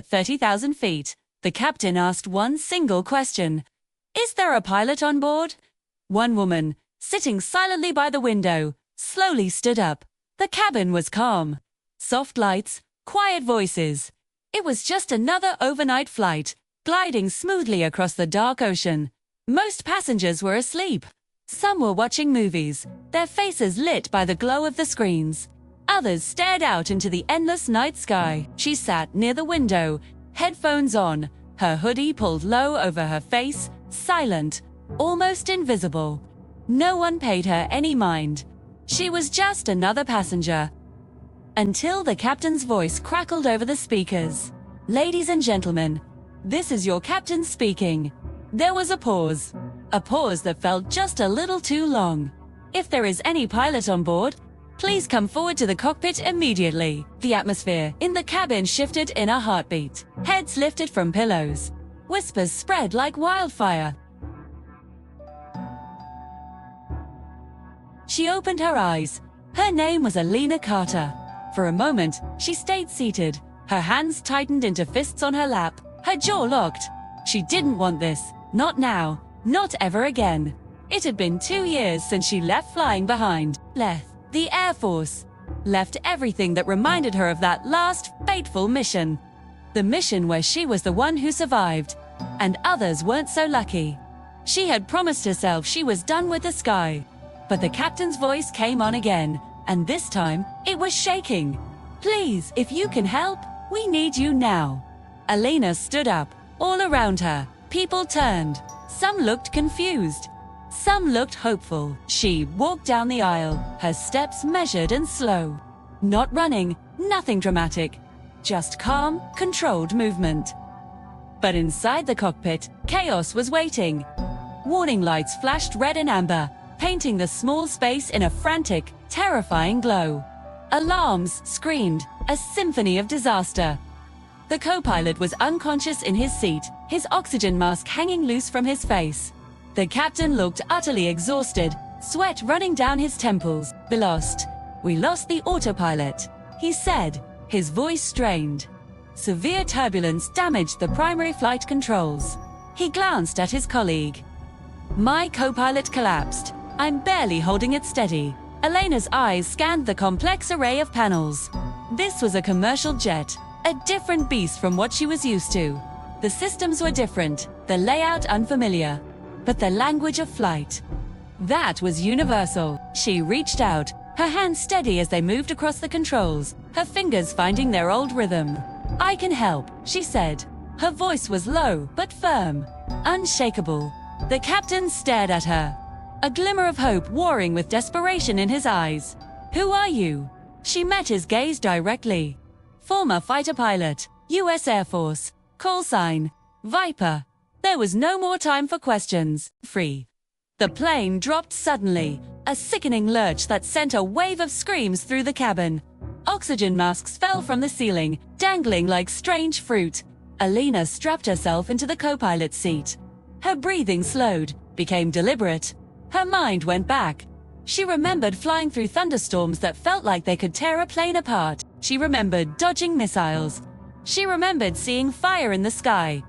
At 30,000 feet, the captain asked one single question. Is there a pilot on board? One woman, sitting silently by the window, slowly stood up. The cabin was calm. Soft lights, quiet voices. It was just another overnight flight, gliding smoothly across the dark ocean. Most passengers were asleep. Some were watching movies, their faces lit by the glow of the screens. Others stared out into the endless night sky. She sat near the window, headphones on, her hoodie pulled low over her face, silent, almost invisible. No one paid her any mind. She was just another passenger. Until the captain's voice crackled over the speakers. Ladies and gentlemen, this is your captain speaking. There was a pause that felt just a little too long. If there is any pilot on board, please come forward to the cockpit immediately. The atmosphere in the cabin shifted in a heartbeat. Heads lifted from pillows. Whispers spread like wildfire. She opened her eyes. Her name was Alina Carter. For a moment, she stayed seated. Her hands tightened into fists on her lap. Her jaw locked. She didn't want this. Not now. Not ever again. It had been 2 years since she left flying behind. Left the Air Force. Left everything that reminded her of that last, fateful mission. The mission where she was the one who survived, and others weren't so lucky. She had promised herself she was done with the sky. But the captain's voice came on again, and this time, it was shaking. Please, if you can help, we need you now. Alina stood up. All around her, people turned. Some looked confused. Some looked hopeful. She walked down the aisle, her steps measured and slow. Not running, nothing dramatic. Just calm, controlled movement. But inside the cockpit, chaos was waiting. Warning lights flashed red and amber, painting the small space in a frantic, terrifying glow. Alarms screamed, a symphony of disaster. The co-pilot was unconscious in his seat, his oxygen mask hanging loose from his face. The captain looked utterly exhausted, sweat running down his temples. We lost the autopilot, he said, his voice strained. Severe turbulence damaged the primary flight controls. He glanced at his colleague. My co-pilot collapsed. I'm barely holding it steady. Elena's eyes scanned the complex array of panels. This was a commercial jet, a different beast from what she was used to. The systems were different, the layout unfamiliar, but the language of flight, that was universal. She reached out, her hands steady as they moved across the controls, her fingers finding their old rhythm. I can help, she said. Her voice was low but firm, unshakable. The captain stared at her, a glimmer of hope warring with desperation in his eyes. Who are you? She met his gaze directly. Former fighter pilot, U.S. Air Force, call sign, Viper. There was no more time for questions. Free. The plane dropped suddenly, a sickening lurch that sent a wave of screams through the cabin. Oxygen masks fell from the ceiling, dangling like strange fruit. Alina strapped herself into the co-pilot seat. Her breathing slowed, became deliberate. Her mind went back. She remembered flying through thunderstorms that felt like they could tear a plane apart. She remembered dodging missiles. She remembered seeing fire in the sky.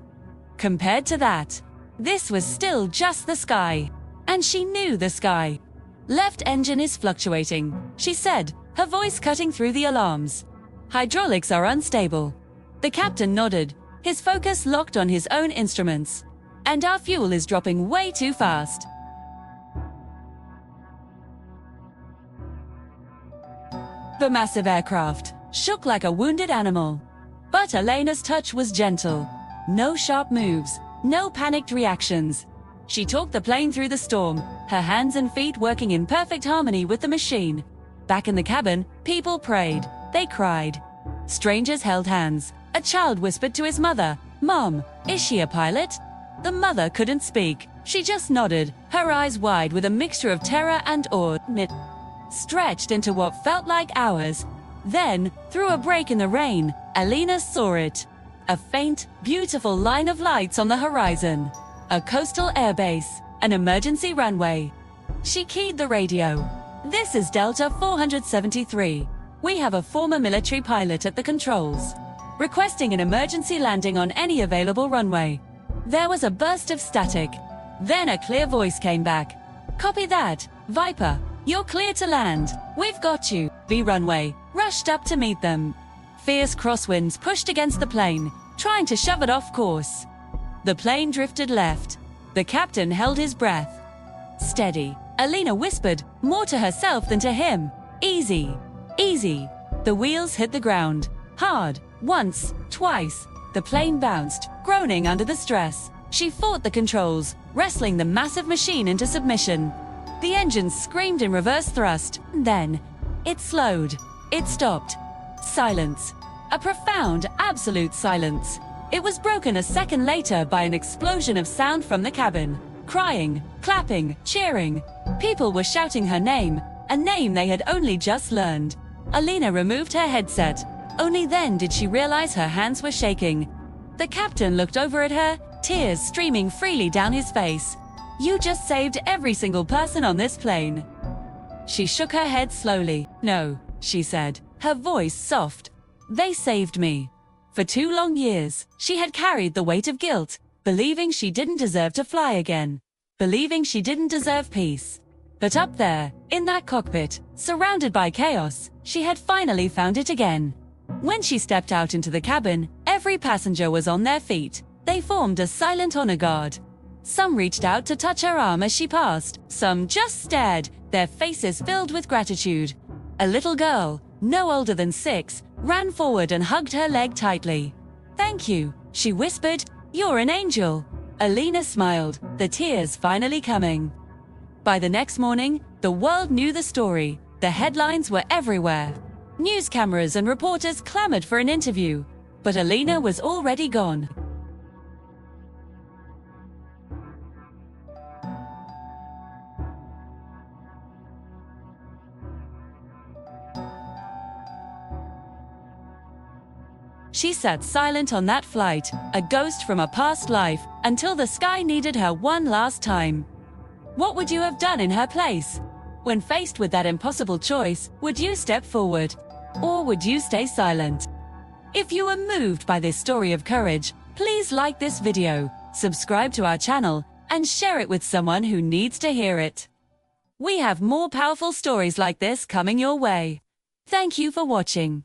Compared to that, this was still just the sky. And she knew the sky. Left engine is fluctuating, she said, her voice cutting through the alarms. Hydraulics are unstable. The captain nodded, his focus locked on his own instruments. And our fuel is dropping way too fast. The massive aircraft shook like a wounded animal. But Elena's touch was gentle. No sharp moves, no panicked reactions. She talked the plane through the storm, her hands and feet working in perfect harmony with the machine. Back in the cabin, people prayed. They cried. Strangers held hands. A child whispered to his mother, "Mom, is she a pilot?" The mother couldn't speak. She just nodded, her eyes wide with a mixture of terror and awe. Stretched into what felt like hours. Then, through a break in the rain, Alina saw it. A faint, beautiful line of lights on the horizon. A coastal airbase, an emergency runway. She keyed the radio. This is Delta 473. We have a former military pilot at the controls. requesting an emergency landing on any available runway. There was a burst of static. Then a clear voice came back. "Copy that, Viper. You're clear to land. We've got you." B runway rushed up to meet them. Fierce crosswinds pushed against the plane, trying to shove it off course. The plane drifted left. The captain held his breath. "Steady," Alina whispered, more to herself than to him. "Easy, easy." The wheels hit the ground. Hard. Once, twice. The plane bounced, groaning under the stress. She fought the controls, wrestling the massive machine into submission. The engines screamed in reverse thrust. Then, it slowed. It stopped. Silence. A profound, absolute silence. It was broken a second later by an explosion of sound from the cabin. Crying, clapping, cheering. People were shouting her name, a name they had only just learned. Alina removed her headset. Only then did she realize her hands were shaking. The captain looked over at her, tears streaming freely down his face. "You just saved every single person on this plane." She shook her head slowly. "No," she said, her voice soft. "They saved me." For 2 long years, she had carried the weight of guilt, believing she didn't deserve to fly again, believing she didn't deserve peace. But up there, in that cockpit, surrounded by chaos, she had finally found it again. When she stepped out into the cabin, every passenger was on their feet. They formed a silent honor guard. Some reached out to touch her arm as she passed. Some just stared, their faces filled with gratitude. A little girl, no older than 6, ran forward and hugged her leg tightly. "Thank you," she whispered. "You're an angel." Alina smiled, the tears finally coming. By the next morning, the world knew the story. The headlines were everywhere. News cameras and reporters clamored for an interview. But Alina was already gone. She sat silent on that flight, a ghost from a past life, until the sky needed her one last time. What would you have done in her place? When faced with that impossible choice, would you step forward? Or would you stay silent? If you were moved by this story of courage, please like this video, subscribe to our channel, and share it with someone who needs to hear it. We have more powerful stories like this coming your way. Thank you for watching.